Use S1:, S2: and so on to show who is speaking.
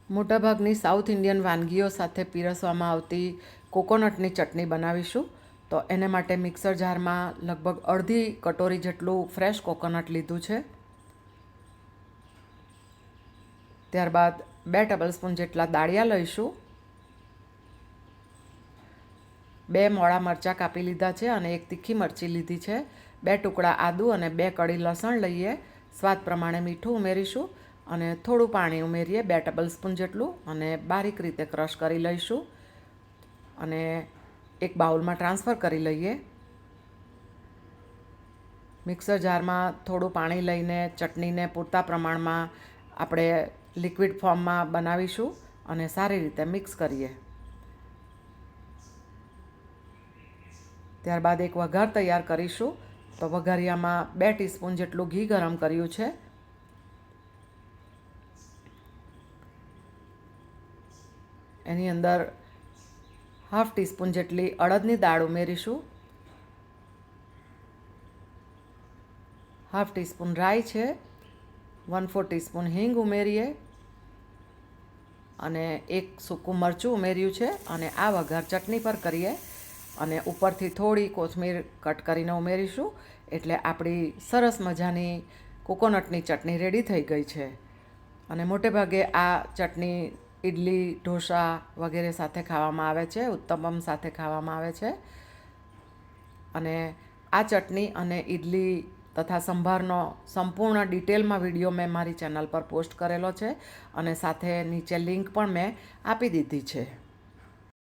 S1: મોટાભાગની south Indian વાનગીઓ સાથે પીરસવામાં આવતી કોકોનટની ચટણી બનાવીશું. તો એને માટે મિક્સર જારમાં લગભગ અડધી કટોરી જેટલું ફ્રેશ કોકોનટ લીધું છે. ત્યારબાદ 2 ટેબલસ્પૂન જેટલા દાળિયા લઈશું. 2 મોળા મરચાં કાપી લીધા છે અને 1 તીખી મરચી લીધી છે. 2 ટુકડા આદુ અને 2 કળી લસણ લઈએ. સ્વાદ પ્રમાણે મીઠું ઉમેરીશું અને થોડું પાણી ઉમેરીએ 2 ટેબલસ્પૂન જેટલું અને બારીક રીતે ક્રશ કરી લઈશું અને એક બાઉલમાં ટ્રાન્સફર કરી લઈએ. મિક્સર જારમાં થોડું પાણી લઈને ચટણીને પૂરતા પ્રમાણમાં આપણે લિક્વિડ ફોર્મમાં બનાવીશું અને સારી રીતે મિક્સ કરીએ. ત્યારબાદ એક વઘાર તૈયાર કરીશું. તો વઘારિયામાં 2 ટીસ્પૂન જેટલું ઘી ગરમ કર્યું છે. એની અંદર 1/2 ટીસ્પૂન જેટલી અડદની દાળ ઉમેરીશું. 1/2 ટીસ્પૂન રાઈ છે. 1/4 ટીસ્પૂન હિંગ ઉમેરીએ અને 1 સૂકું મરચું ઉમેર્યું છે અને આ વઘાર ચટણી પર કરીએ અને ઉપરથી થોડી કોથમીર કટ કરીને ઉમેરીશું. એટલે આપણી સરસ મજાની કોકોનટની ચટણી રેડી થઈ ગઈ છે. અને મોટે ભાગે આ ચટણી ઇડલી, ઢોસા વગેરે સાથે ખાવામાં આવે છે, ઉત્તપમ સાથે ખાવામાં આવે છે. અને આ ચટણી અને ઇડલી તથા સંભારનો સંપૂર્ણ ડિટેલમાં વિડીયો મેં મારી ચેનલ પર પોસ્ટ કરેલો છે અને સાથે નીચે લિંક પણ મેં આપી દીધી છે.